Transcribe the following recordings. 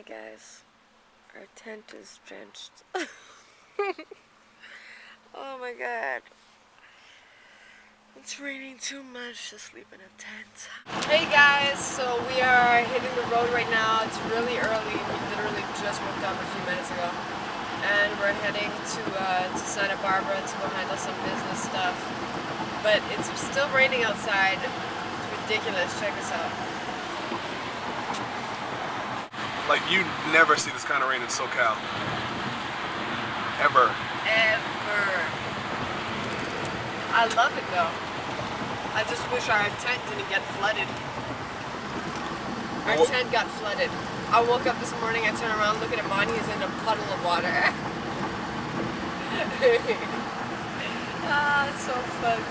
Hey guys, our tent is drenched. Oh my god. It's raining too much to sleep in a tent. Hey guys, so we are hitting the road right now. It's really early. We literally just woke up a few minutes ago. And we're heading to Santa Barbara to go handle some business stuff. But it's still raining outside. It's ridiculous. Check this out. Like, you never see this kind of rain in SoCal. Ever. I love it though. I just wish our tent didn't get flooded. Our tent got flooded. I woke up this morning, I turn around, look at Iman, he's in a puddle of water. It's so funny.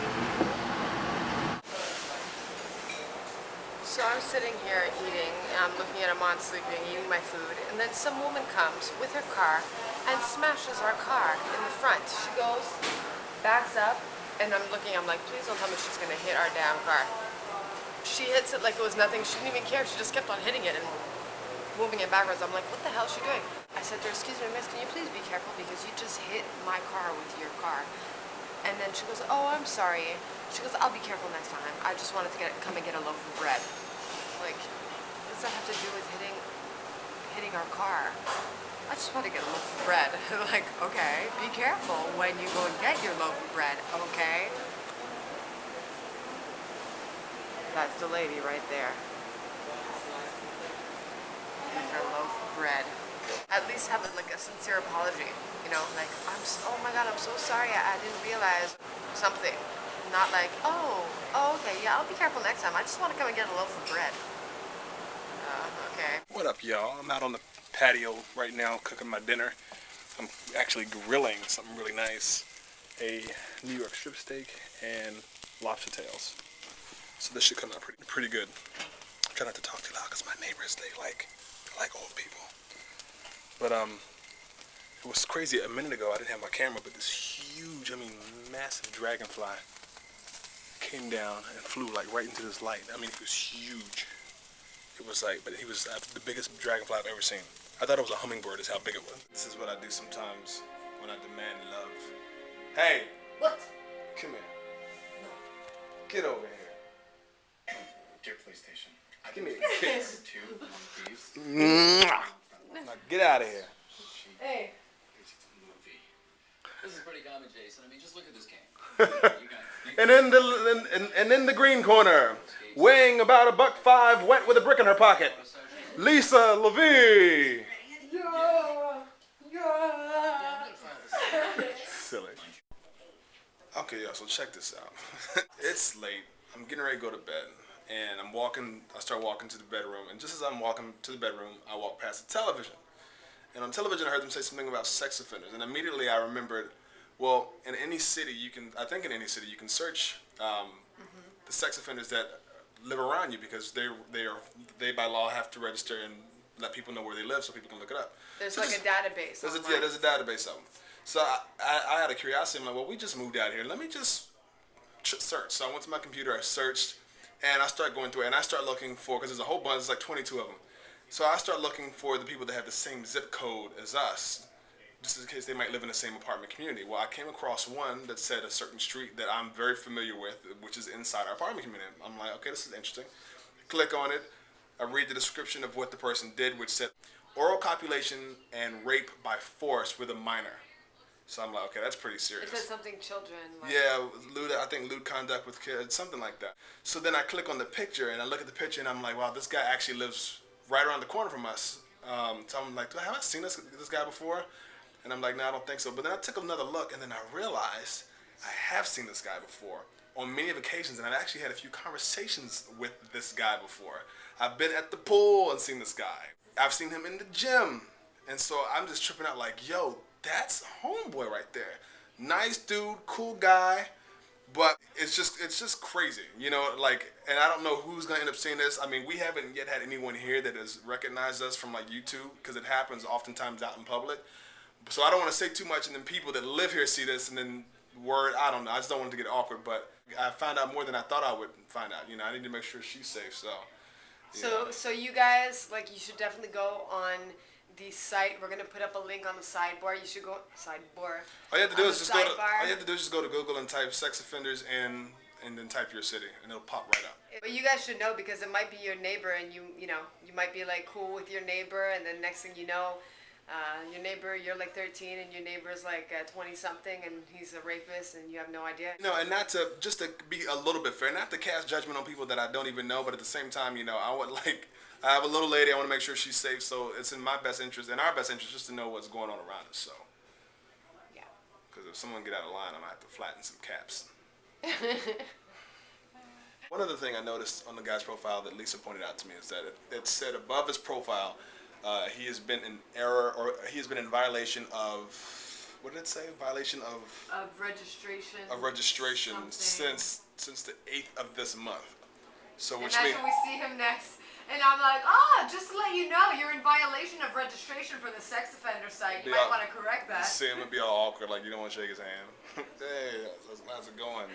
So I'm sitting here eating, and I'm looking at Iman sleeping, eating my food, and then some woman comes with her car and smashes our car in the front. She goes, backs up, and I'm looking, I'm like, please don't tell me she's gonna hit our damn car. She hits it like it was nothing. She didn't even care. She just kept on hitting it and moving it backwards. I'm like, what the hell is she doing? I said to her, excuse me, miss, can you please be careful because you just hit my car with your car. And then she goes, oh, I'm sorry. She goes, I'll be careful next time. I just wanted to come and get a loaf of bread. Like, what does that have to do with hitting our car? I just want to get a loaf of bread. Like, okay, be careful when you go and get your loaf of bread, okay? That's the lady right there. And her loaf of bread. At least have like a sincere apology, you know, like, oh my god, I'm so sorry, I didn't realize something. Not like, oh, okay, yeah, I'll be careful next time. I just want to come and get a loaf of bread. Okay. What up, y'all? I'm out on the patio right now cooking my dinner. I'm actually grilling something really nice. A New York strip steak and lobster tails. So this should come out pretty good. I'm trying not to talk too loud because my neighbors, they like old people. But it was crazy. A minute ago I didn't have my camera, but this huge, massive dragonfly came down and flew like right into this light. I mean, it was huge. It was like, but he was the biggest dragonfly I've ever seen. I thought it was a hummingbird is how big it was. This is what I do sometimes when I demand love. Hey! What? Come here. No. Get over here. Dear PlayStation. Give me a kiss. 2, 1, please. Now get out of here. Hey. It's a movie. This is pretty common, Jason. I mean, just look at this game. And in the green corner, weighing about $1.05, wet with a brick in her pocket, Lisa Levy. Silly. Okay, y'all, so check this out. It's late. I'm getting ready to go to bed. And I start walking to the bedroom. And just as I'm walking to the bedroom, I walk past the television. And on television, I heard them say something about sex offenders. And immediately I remembered, well, in any city, you can search the sex offenders that live around you because they by law have to register and let people know where they live so people can look it up. There's like a database. There's a database of them. So I had a curiosity. I'm like, well, we just moved out here. Let me just search. So I went to my computer, I searched, and I started going through it. And I started looking for, because there's a whole bunch, there's like 22 of them. So I started looking for the people that have the same zip code as us, just in case they might live in the same apartment community. Well, I came across one that said a certain street that I'm very familiar with, which is inside our apartment community. I'm like, okay, this is interesting. Click on it. I read the description of what the person did, which said oral copulation and rape by force with a minor. So I'm like, okay, that's pretty serious. It said something children. Like... Yeah, I think lewd conduct with kids, something like that. So then I click on the picture and I look at the picture and I'm like, wow, this guy actually lives right around the corner from us. So I'm like, have I seen this guy before? And I'm like, no, I don't think so. But then I took another look and then I realized I have seen this guy before on many of occasions, and I've actually had a few conversations with this guy before. I've been at the pool and seen this guy. I've seen him in the gym. And so I'm just tripping out like, yo, that's homeboy right there. Nice dude, cool guy. But it's just crazy, you know, like, and I don't know who's going to end up seeing this. I mean, we haven't yet had anyone here that has recognized us from like YouTube, because it happens oftentimes out in public. So I don't want to say too much, and then people that live here see this, and then word, I don't know. I just don't want it to get awkward, but I found out more than I thought I would find out. You know, I need to make sure she's safe, so So you guys, like, you should definitely go on the site. We're gonna put up a link on the sidebar. You should go sidebar. All you have to do on is the just go to. sidebar. All you have to do is just go to Google and type sex offenders and then type your city, and it'll pop right up. But you guys should know because it might be your neighbor, and you know, you might be like cool with your neighbor, and then next thing you know, your neighbor, you're like 13, and your neighbor's like 20 something, and he's a rapist, and you have no idea. No, and not to just to be a little bit fair, not to cast judgment on people that I don't even know, but at the same time, you know, I would like. I have a little lady. I want to make sure she's safe, so it's in my best interest, in our best interest, just to know what's going on around us. So, Yeah. because if someone get out of line, I'm gonna have to flatten some caps. One other thing I noticed on the guy's profile that Lisa pointed out to me is that it said above his profile, he has been in error or he has been in violation of, what did it say? Violation Of registration. of registration something. since the 8th of this month. So And which that's means when we see him next. And I'm like, just to let you know, you're in violation of registration for the sex offender site. You Yeah. might want to correct that. see him would be all awkward, like you don't want to shake his hand. Hey, how's it going?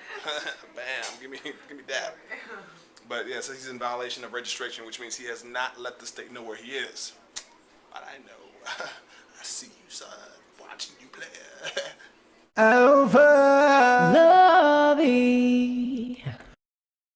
Bam, give me that. But yeah, so he's in violation of registration, which means he has not let the state know where he is. But I know.